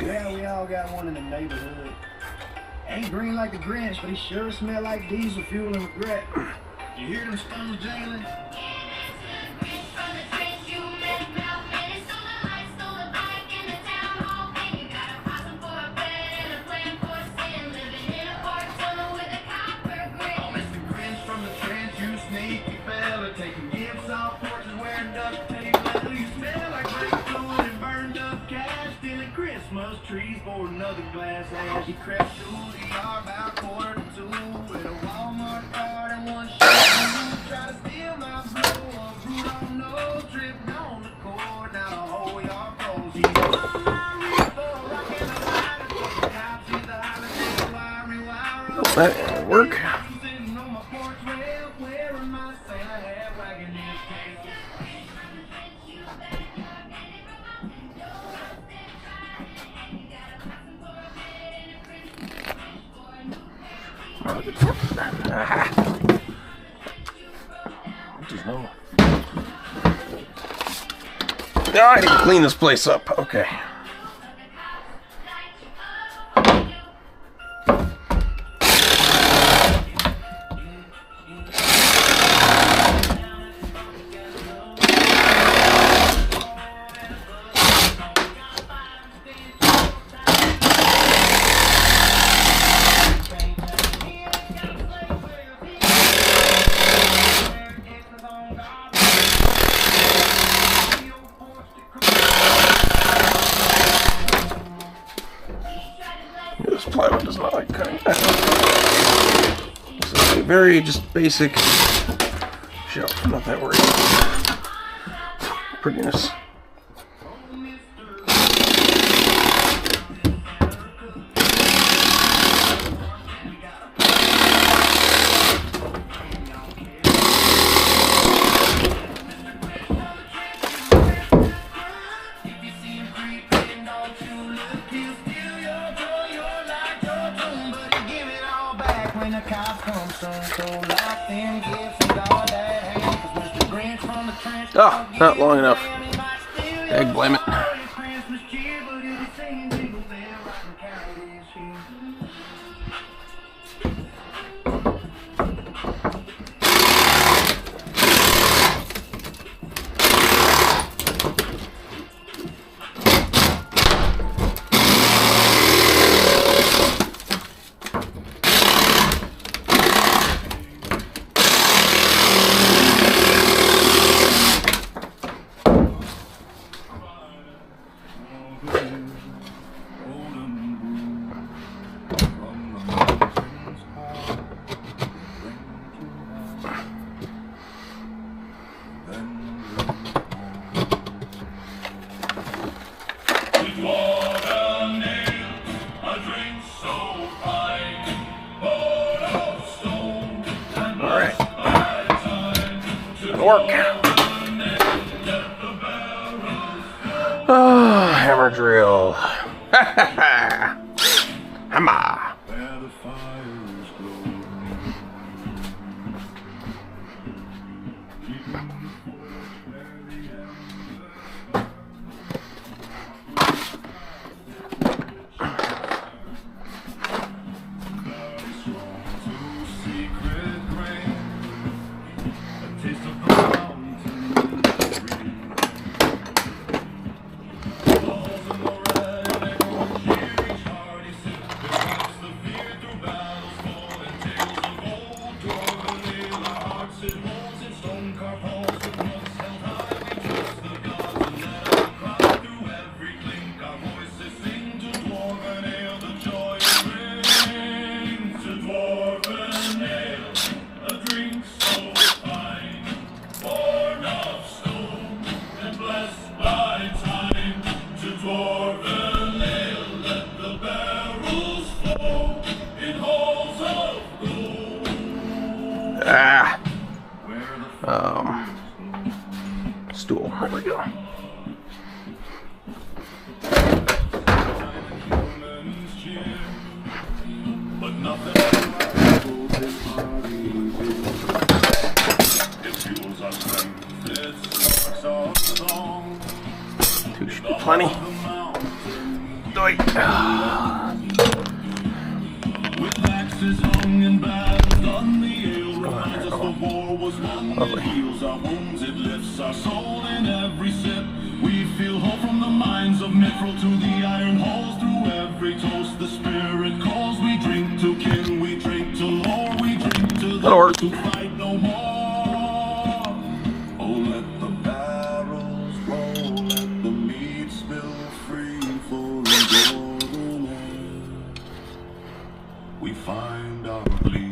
Okay. Yeah, we all got one in the neighborhood. Ain't green like the Grinch, but he sure smell like diesel fuel and regret. You hear them stones jangling? Taking gifts off porches, wearing duct tape. You smell like brake fluid and burned up cash. Stealing Christmas trees for another glass ass. You crept through the yard about 1:45 with a Walmart card and one shoe. Try to steal my blue on root on nose, tripped on the cord. Now the whole yard froze. He's on my reefer, rocking the lighter. The cops see the holiday wiry wire. That will work. Sitting on my porch rail, wearing my Santa hat, wagging his tail. No. Now I need to clean this place up. Okay. This plywood does not like cutting. This is a very just basic shelf. I'm not that worried. Prettiness. Oh, not long enough. Egg, blame it. Work. Oh, hammer drill. Hammer. Stool. There we go. Two should be plenty. With axes hung and battles on the ale reminds us the war was won. It heals our wounds, it lifts our soul in every sip. We feel hope from the mines of Mithril to the iron halls. Through every toast the spirit calls. We drink to kin, we drink to lore, we drink to those who fight no more. Oh, let the barrels roll, let the mead spill free for a golden ale. We find our bleed.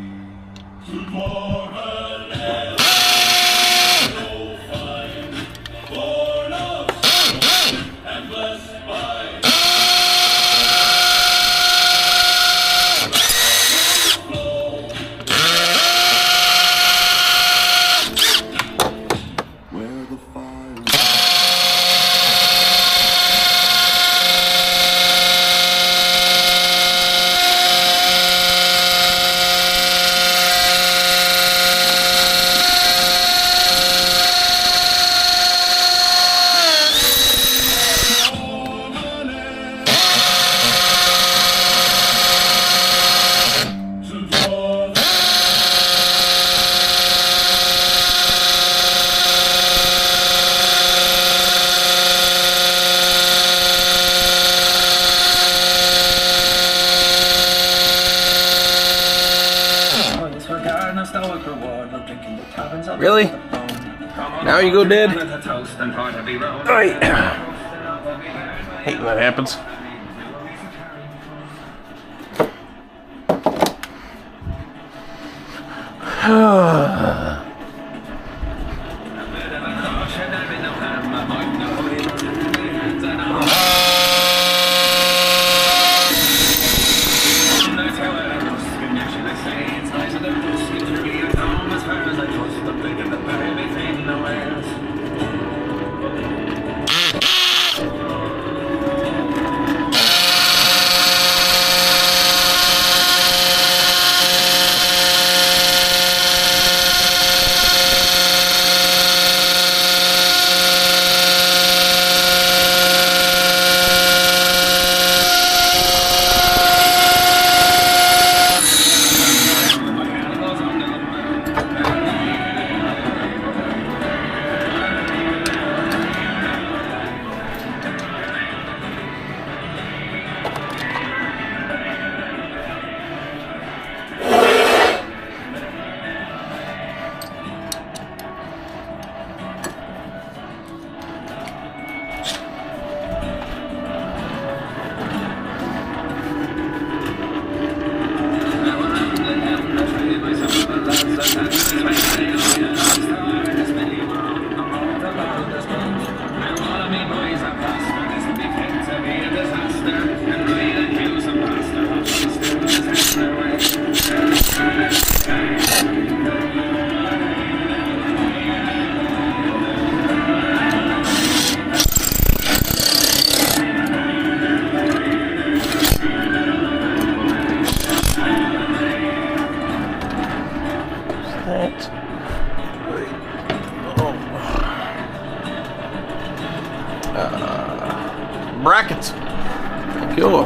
Really? Now you go dead? Alright. Hate when that happens. Brackets. Thank you.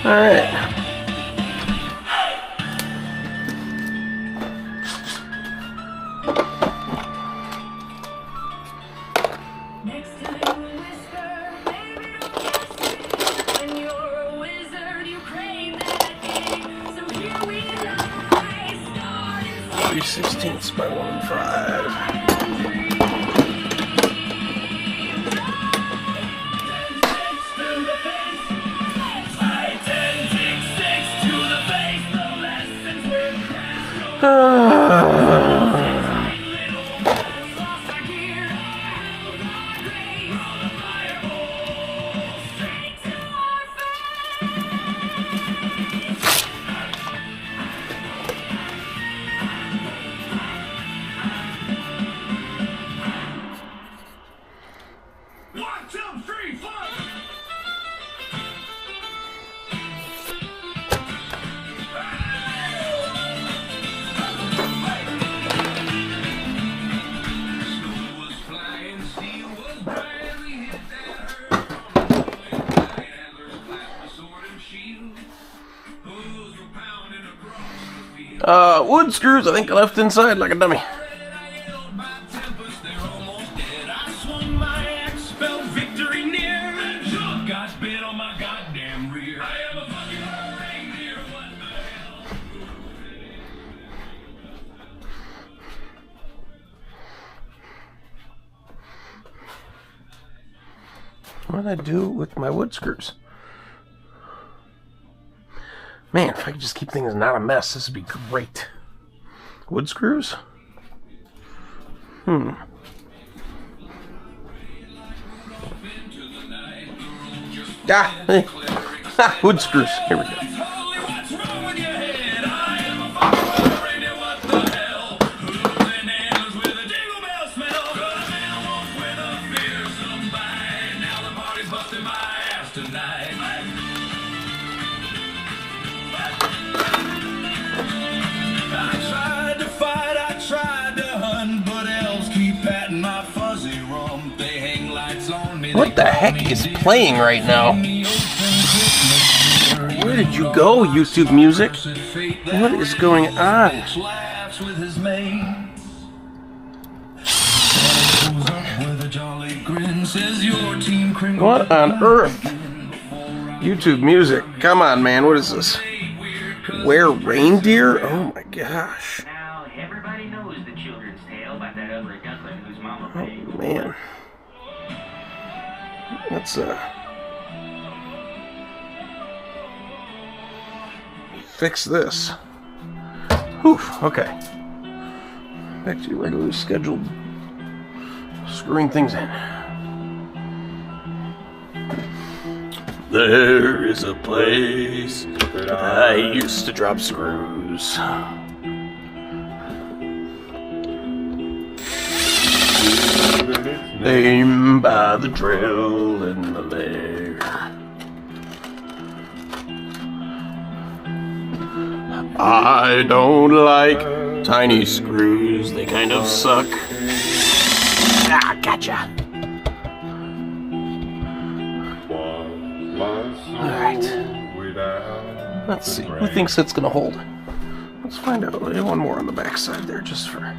Alright. Next time we whisper, baby, don't trust me. When you're a wizard, you crave that thing. So here we lie, starting 3/16 by 1/5. Wood screws I think I left inside like a dummy. What did I do with my wood screws? Man, if I could just keep things not a mess, this would be great. Wood screws? Ah, wood screws. Here we go. What the heck is playing right now? Where did you go, YouTube music? What is going on? What on earth? YouTube music. Come on, man. What is this? Where reindeer? Oh my gosh. Now everybody knows the children's tale about that ugly duckling whose mama paid. Oh man. Let's fix this. Whew, okay. Back to your regularly scheduled screwing things in. There is a place that I used to drop screws. Aim by the drill in the lair. I don't like tiny screws, they kind of suck. Ah, gotcha. Alright. Let's see, who thinks it's gonna hold? Let's find out. One more on the back side there, just for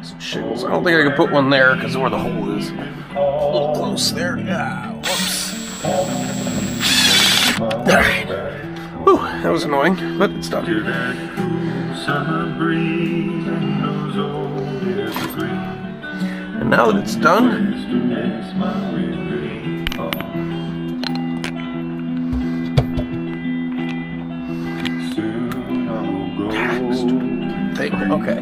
some shiggles. I don't think I can put one there because of where the hole is. A little close there. Yeah, whoops. Alright. Whew, that was annoying, but it's done. And now that it's done, thing. Okay.